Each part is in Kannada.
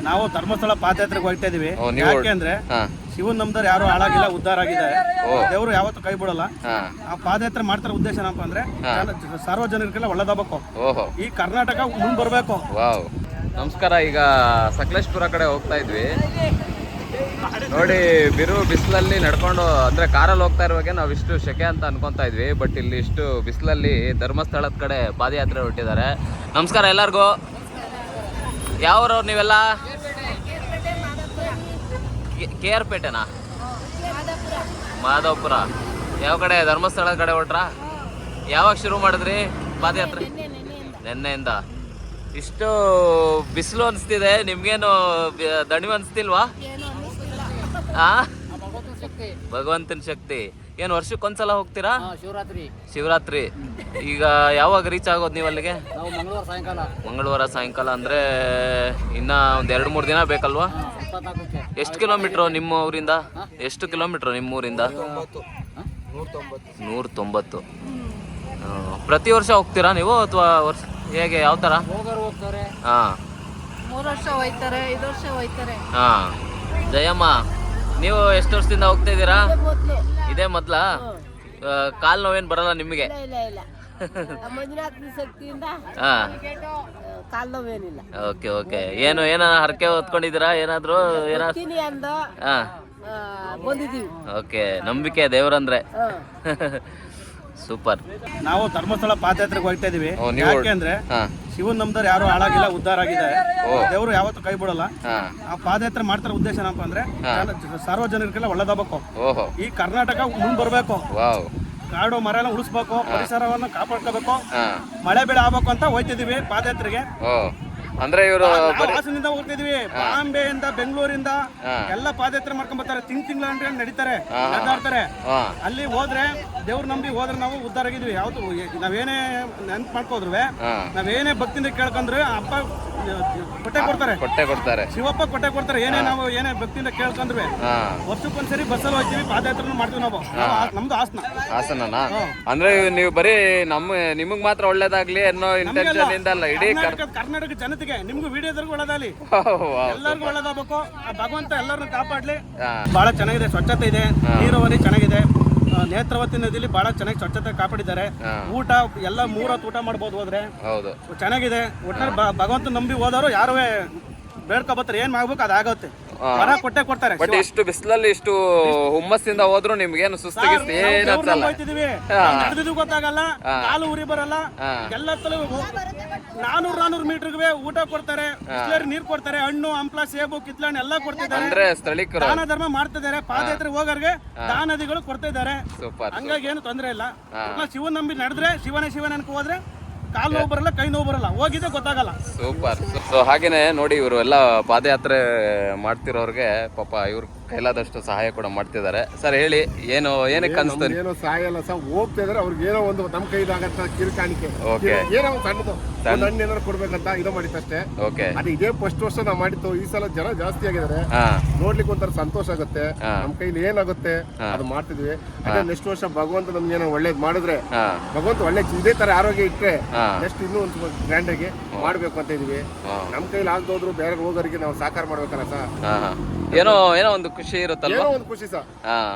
ನಾವು ಧರ್ಮಸ್ಥಳ ಪಾದಯಾತ್ರೆಗೆ ಹೋಗ್ತಾ ಇದೀವಿ. ಯಾಕೆಂದ್ರೆ ಶಿವನ್ ನಮ್ದವ್ರು ಯಾರು ಹಾಳಾಗಿಲ್ಲ, ಉದ್ಧಾರ ಆಗಿದೆ. ದೇವರು ಯಾವತ್ತು ಕೈ ಬಿಡಲ್ಲ. ಆ ಪಾದಯಾತ್ರೆ ಮಾಡ್ತಾರ ಉದ್ದೇಶ ಏನಪ್ಪ ಅಂದ್ರೆ ಸಾರ್ವಜನಿಕರಿಗೆಲ್ಲ ಒಳ್ಳೇದಾಗಬೇಕು, ಈ ಕರ್ನಾಟಕ ಮುಂದ್ ಬರ್ಬೇಕು. ನಮಸ್ಕಾರ. ಈಗ ಸಕಲೇಶ್ಪುರ ಕಡೆ ಹೋಗ್ತಾ ಇದ್ವಿ. ನೋಡಿ, ಬಿರು ಬಿಸಿಲಲ್ಲಿ ನಡ್ಕೊಂಡು ಅಂದ್ರೆ ಕಾರಲ್ಲಿ ಹೋಗ್ತಾ ಇರುವಾಗ ನಾವು ಇಷ್ಟು ಶೆಕೆ ಅಂತ ಅನ್ಕೊಂತಾ ಇದ್ವಿ. ಬಟ್ ಇಲ್ಲಿ ಇಷ್ಟು ಬಿಸಿಲಲ್ಲಿ ಧರ್ಮಸ್ಥಳದ ಕಡೆ ಪಾದಯಾತ್ರೆ ಹೊರಟಿದ್ದಾರೆ. ನಮಸ್ಕಾರ ಎಲ್ಲರಿಗೂ. ಯಾವ್ರವ್ರು ನೀವೆಲ್ಲ? KR ಪೇಟೆನಾ? ಮಾಧವಪುರ. ಯಾವ ಕಡೆ? ಧರ್ಮಸ್ಥಳದ ಕಡೆ ಹೊರಟ್ರಾ? ಯಾವಾಗ ಶುರು ಮಾಡಿದ್ರಿ ಪಾದಯಾತ್ರೆ? ನೆನ್ನೆಯಿಂದ. ಇಷ್ಟು ಬಿಸಿಲು ಅನಿಸ್ತಿದೆ, ನಿಮ್ಗೇನು ದಣಿವು ಅನಿಸ್ತಿಲ್ವಾ? ಭಗವಂತನ ಶಕ್ತಿ. ಏನು ವರ್ಷಕ್ಕೊಂದ್ಸಲ ಹೋಗ್ತೀರಾ? ಶಿವರಾತ್ರಿ. ಈಗ ಯಾವಾಗ ರೀಚ್ ಆಗೋದು ನೀವು ಅಲ್ಲಿಗೆ? ಮಂಗಳವಾರ ಸಾಯಂಕಾಲ ಅಂದ್ರೆ ಇನ್ನ ಒಂದ್ 2-3 ದಿನ ಬೇಕಲ್ವಾ? ಎಷ್ಟು ಕಿಲೋಮೀಟ್ರು ನಿಮ್ಮ ಊರಿಂದ? ಎಷ್ಟು ಕಿಲೋಮೀಟ್ರು ನಿಮ್ಮ ಊರಿಂದ? 190. ಪ್ರತಿ ವರ್ಷ ಹೋಗ್ತೀರಾ ನೀವು ಅಥವಾ ವರ್ಷ ಹೇಗೆ, ಯಾವ ತರ? ಹಾ, 3 ವರ್ಷ ಹೋಯ್ತಾರೆ, 5 ವರ್ಷ ಹೋಯ್ತಾರೆ. ಹಾ. ಜಯಮ್ಮ, ನೀವು ಎಷ್ಟು ವರ್ಷದಿಂದ ಹೋಗ್ತಾ ಇದ್ದೀರಾ? ಇದೇ ಮೊದ್ಲ? ಕಾಲ್ ನೋವೇನ್ ಬರಲ್ಲ ನಿಮಗೆ? Okay okay. ಏನ ಹರಕೆ ಹೊತ್ಕೊಂಡಿದ್ದೀರಾ? ಏನಾದ್ರು ಓಕೆ. ನಂಬಿಕೆ ದೇವ್ರಂದ್ರೆ. ಸೂಪರ್. ನಾವು ಧರ್ಮಸ್ಥಳ ಪಾದಯಾತ್ರೆಗೆ ಹೋಗ್ತಾ ಇದೀವಿ. ಯಾಕೆಂದ್ರೆ ಶಿವನ್ ನಮ್ದವ್ರು ಯಾರು ಹಾಳಾಗಿಲ್ಲ, ಉದ್ಧಾರ ಆಗಿದೆ. ದೇವರು ಯಾವತ್ತು ಕೈ ಬಿಡಲ್ಲ. ಆ ಪಾದಯಾತ್ರೆ ಮಾಡ್ತಾರ ಉದ್ದೇಶ ಏನಪ್ಪ ಅಂದ್ರೆ ಸಾರ್ವಜನಿಕರಿಗೆಲ್ಲ ಒಳ್ಳೇದಾಗಬೇಕು, ಈ ಕರ್ನಾಟಕ ಮುಂದ್ ಬರ್ಬೇಕು, ಕಾಡು ಮರ ಎಲ್ಲ ಉಳಿಸ್ಬೇಕು, ಪರಿಸರವನ್ನ ಕಾಪಾಡ್ಕೋಬೇಕು, ಮಳೆ ಬೆಳೆ ಆಗ್ಬೇಕು ಅಂತ ಹೋಗ್ತಿದೀವಿ ಪಾದಯಾತ್ರೆಗೆ. ಅಂದ್ರೆ ಇವರು ಹಾಸನದಿಂದ ಹೋಗ್ತಿದೀವಿ, ಬಾಂಬೆಯಿಂದ, ಬೆಂಗಳೂರಿಂದ ಎಲ್ಲ ಪಾದಯಾತ್ರೆ ಮಾಡ್ಕೊಂಡ್ ಬರ್ತಾರೆ. ತಿಂಗಳ ನಡೀತಾರೆ, ನಡೆದಾಡ್ತಾರೆ. ಅಲ್ಲಿ ಹೋದ್ರೆ ದೇವ್ರ ನಂಬಿ ಹೋದ್ರೆ ನಾವು ಉದ್ಧಾರ ಆಗಿದ್ವಿ. ಯಾವತ್ತು ನಾವೇನೇ ನೆನ್ಪು ಮಾಡ್ಕೋದ್ರು, ನಾವೇನೇ ಭಕ್ತಿಯಿಂದ ಕೇಳ್ಕೊಂಡ್ರೆ ಅಪ್ಪ ಕೊಟ್ಟೆ ಕೊಡ್ತಾರೆ. ಶಿವಪ್ಪ ಕೊಟ್ಟೆ ಕೊಡ್ತಾರೆ. ಏನೇ ಭಕ್ತಿಯಿಂದ ಕೇಳ್ಕೊಂಡ್ರೆ ವರ್ಷಕ್ಕೊಂದ್ಸರಿ ಬಸ್ಸಲ್ಲಿ ಹೋಗ್ತೀವಿ, ಪಾದಯಾತ್ರೆ ಮಾಡ್ತೀವಿ ನಾವು. ನಮ್ದು ಹಾಸನ. ಅಂದ್ರೆ ನೀವು ಬರೀ ನಿಮಗ್ ಮಾತ್ರ ಒಳ್ಳೇದಾಗ್ಲಿ ಅನ್ನೋ ಇಂಟೆನ್ಷನ್ ಇಂದ ಅಲ್ಲ, ಇಡೀ ಕರ್ನಾಟಕ ಜನತೆಗೆ, ನಿಮ್ಗೂ ವಿಡಿಯೋದರ್ಗೂ ಒಳ್ಳೇದಾಗಲಿ, ಎಲ್ಲರಿಗೂ ಒಳ್ಳೇದಾಗಬೇಕು. ಭಗವಂತ ಎಲ್ಲರನ್ನು ಕಾಪಾಡ್ಲಿ. ಬಹಳ ಚೆನ್ನಾಗಿದೆ, ಸ್ವಚ್ಛತೆ ಇದೆ, ನೀರಾವರಿ ಚೆನ್ನಾಗಿದೆ. ನೇತ್ರಾವತಿ ನದಿಯಲ್ಲಿ ಬಹಳ ಚೆನ್ನಾಗಿ ಸ್ವಚ್ಛತೆ ಕಾಪಾಡಿದ್ದಾರೆ. ಊಟ ಎಲ್ಲ 3 ಹೊತ್ತು ಊಟ ಮಾಡ್ಬೋದು ಹೋದ್ರೆ. ಚೆನ್ನಾಗಿದೆ. ಒಟ್ಟಾರೆ ಭಗವಂತ ನಂಬಿ ಹೋದವರು ಯಾರು ಬೇಡ್ಕೊಬತ್ತಾರೆ, ಏನ್ ಮಾಡ್ಬೇಕು ಅದಾಗುತ್ತೆ, ವರ ಕೊಟ್ಟೆ ಕೊಡ್ತಾರೆ. ಬಟ್ ಇಷ್ಟು ಬಿಸಿಲಲ್ಲಿ ಇಷ್ಟು ಹುಮ್ಮಸ್ಸಿಂದ ಹೋದ್ರು ನಿಮ್ಗೇನು ಸುಸ್ತಾಗಿಸ್ತಿ ಗೊತ್ತಾಗಲ್ಲ, ಕಾಲು ಉರಿ ಬರಲ್ಲ. ಎಲ್ಲ 400 ಮೀಟರ್ಗೆ ಊಟ ಕೊಡ್ತಾರೆ, ನೀರ್ ಕೊಡ್ತಾರೆ, ಹಣ್ಣು ಹಂಪ್ಲ ಸೇಬು ಕಿತ್ಲಣ್ಣು ಎಲ್ಲ ಕೊಡ್ತಿದ್ದಾರೆ. ಅಂದ್ರೆ ಸ್ಥಳೀಕರು ದಾನ ಧರ್ಮ ಮಾಡ್ತಿದ್ದಾರೆ. ಪಾದಯಾತ್ರೆ ಹೋಗೋರ್ಗೆ ದಾನದಿಗಳು ಕೊಡ್ತಾ ಇದ್ದಾರೆ. ಹಂಗಾಗಿ ಏನು ತೊಂದರೆ ಇಲ್ಲ. ಶಿವನ್ ನಂಬಿ ನಡೆದ್ರೆ, ಶಿವನ ಅನ್ಕೋ ಹೋದ್ರೆ ಕಾಲು ನೋವು ಬರಲ್ಲ, ಕೈ ನೋವು ಬರಲ್ಲ, ಹೋಗಿದ್ದೆ ಗೊತ್ತಾಗಲ್ಲ. ಸೂಪರ್. ಸೊ ಹಾಗೇನೆ ನೋಡಿ, ಇವರು ಎಲ್ಲ ಪಾದಯಾತ್ರೆ ಮಾಡ್ತಿರೋರ್ಗೆ ಪಾಪ ಇವ್ರ ಕೈಲಾದಷ್ಟು ಸಹಾಯ ಕೂಡ ಮಾಡ್ತಿದ್ದಾರೆ. ಸರ್ ಹೇಳಿ, ಏನಕ್ಕೆ ಅನ್ಸ್ತು? ಏನೋ ಸಹಾಯ ಅಲ್ಲ ಸರ್, ಹೋಗ್ತಾ ಇದಾರೆ. ಅವ್ರಿಗೆ ಏನೋ ಒಂದು ನಮ್ಮ ಕೈದಾಗಂತ ಕಿರುಕಾಣಿಕೆ, ಏನೋ ಸಣ್ಣದು ಹಣ್ಣು ಏನಾರು ಕೊಡ್ಬೇಕಂತ ಇದು ಮಾಡಿತ್ತಷ್ಟೇ. ಅದು ಇದೇ ಫಸ್ಟ್ ವರ್ಷ ನಾವು ಮಾಡಿತ್ತು. ಈ ಸಲ ಜನ ಜಾಸ್ತಿ ಆಗಿದ್ದಾರೆ, ನೋಡ್ಲಿಕ್ಕೆ ಒಂಥರ ಸಂತೋಷ ಆಗುತ್ತೆ. ನಮ್ಮ ಕೈಲಿ ಏನಾಗುತ್ತೆ ಅದು ಮಾಡ್ತಿದ್ವಿ. ಅದೇ ನೆಕ್ಸ್ಟ್ ವರ್ಷ ಭಗವಂತ ನಮ್ಗೆ ಏನೋ ಒಳ್ಳೇದ್ ಮಾಡಿದ್ರೆ, ಭಗವಂತ ಒಳ್ಳೆ ಇದೇ ತರ ಆರೋಗ್ಯ ಇಟ್ಟರೆ ನೆಕ್ಸ್ಟ್ ಇನ್ನೂ ಒಂದು ಗ್ರ್ಯಾಂಡ್ ಆಗಿ ಮಾಡ್ಬೇಕು ಅಂತ ಇದೀವಿ. ನಮ್ ಕೈಲಿ ಆಗದೋದ್ರು ಬೇರೆ ಹೋಗೋರಿಗೆ ನಾವು ಸಾಕಾರ ಮಾಡ್ಬೇಕಲ್ಲ ಸರ್. ಏನೋ ಒಂದು ಖುಷಿ ಇರುತ್ತಲ್ಲ, ಏನೋ ಒಂದು ಖುಷಿ ಸರ್.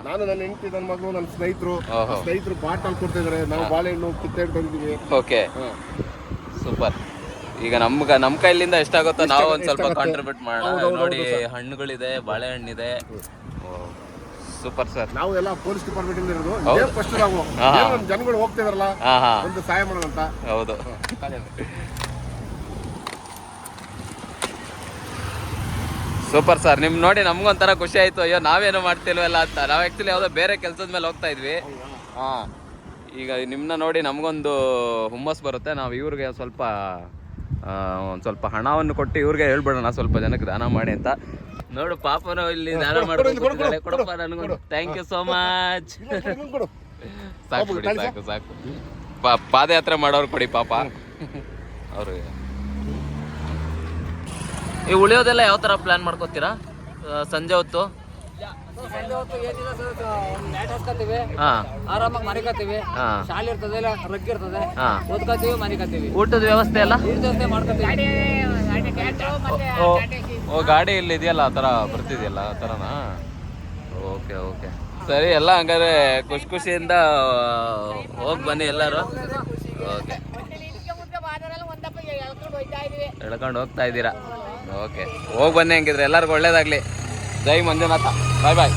ನಾನು ನನ್ನ ಹೆಂಡತಿ, ನನ್ನ ಮಗಳು, ನನ್ನ ಸ್ನೇಹಿತರು ಬಾಟಲ್ ಕೊಡ್ತಿದ್ದಾರೆ. ನಾವು ಬಾಳೆಹಣ್ಣು ಕಿತ್ತೆಟ್ಟು ಬಂದಿದ್ದೀವಿ. Okay, super. ಈಗ ನಮ್ಮ ಕೈಲಿಂದ ಎಷ್ಟಾಗುತ್ತೋ ನಾವು ಒಂದ್ ಸ್ವಲ್ಪ ಕಾಂಟ್ರಿಬ್ಯೂಟ್ ಮಾಡೋಣ. ನೋಡಿ, ಹಣ್ಣುಗಳಿದೆ, ಬಾಳೆಹಣ್ಣಿದೆ. Super sir. ನಾವು ಎಲ್ಲ ಪೊಲೀಸ್ ಡಿಪಾರ್ಟ್ಮೆಂಟ್ ಇಂದ ಇರೋದು. ಫಸ್ಟ್ ನಾವು ಜನಗಳು ಹೋಗ್ತಿದಾರಲ್ಲ, ಒಂದು ಸಹಾಯ ಮಾಡೋಣ ಅಂತ. ಹೌದು. Super sir. ನಿಮ್ ನೋಡಿ ನಮ್ಗೊಂಥರ ಖುಷಿ ಆಯ್ತು. ಅಯ್ಯೋ ನಾವೇನು ಮಾಡ್ತಿಲ್ವಲ್ಲ ಅಂತ. ನಾವು ಆಕ್ಚುಲಿ ಯಾವುದೋ ಬೇರೆ ಕೆಲಸದ ಮೇಲೆ ಹೋಗ್ತಾ ಇದ್ವಿ. ಈಗ ನಿಮ್ಮನ್ನ ನೋಡಿ ನಮಗೊಂದು ಹುಮ್ಮಸ್ ಬರುತ್ತೆ. ನಾವು ಇವ್ರಿಗೆ ಸ್ವಲ್ಪ ಒಂದು ಸ್ವಲ್ಪ ಹಣವನ್ನು ಕೊಟ್ಟು ಇವ್ರಿಗೆ ಹೇಳ್ಬಿಡೋಣ, ಸ್ವಲ್ಪ ಜನಕ್ಕೆ ದಾನ ಮಾಡಿ ಅಂತ. ನೋಡು, ಪಾಪನು ಇಲ್ಲಿ ದಾನ ಮಾಡ್ಕೊಂಡು ಕೊಡಪ್ಪ ನನಗೊಂದು. Thank you so much. ಸಾಕು ಬಿಡಿ, ಸಾಕು. ಪಾದಯಾತ್ರೆ ಮಾಡೋರು ಕೊಡಿ ಪಾಪ ಅವ್ರಿಗೆ. ಈ ಉಳಿಯೋದೆಲ್ಲ ಯಾವ ತರ ಪ್ಲಾನ್ ಮಾಡ್ಕೋತೀರಾ? ಸಂಜೆ ಹೊತ್ತು ಆರಾಮಾಗಿ ಮನಿಕತ್ತೀವಿ. ಶಾಲೆ ಇರ್ತದೆ, ರಗ್ ಇರ್ತದೆ, ಓದ್ಕೋತೀವಿ, ಮನಿಕತ್ತೀವಿ. ಊಟದ ವ್ಯವಸ್ಥೆ ಎಲ್ಲ ಮಾಡ್ಕೋತೀವಿ. ಓ ಗಾಡಿ ಇಲ್ಲಿ ಇದೆಯಲ್ಲ ಆ ಥರ ಬರ್ತಿದೆಯಲ್ಲ ಆ ಥರನಾ? ಓಕೆ ಓಕೆ ಸರಿ, ಎಲ್ಲ ಹಂಗಾದ್ರೆ ಖುಷಿಯಿಂದ ಹೋಗಿ ಬನ್ನಿ ಎಲ್ಲರೂ. ಓಕೆ, ಎಳ್ಕೊಂಡು ಹೋಗ್ತಾ ಇದ್ದೀರಾ? ಓಕೆ, ಹೋಗಿ ಬನ್ನಿ ಹಂಗಿದ್ರೆ ಎಲ್ಲರಿಗೂ ಒಳ್ಳೇದಾಗಲಿ. ಜೈ ಮಂಜುನಾಥ, ಬಾಯ್ ಬಾಯ್.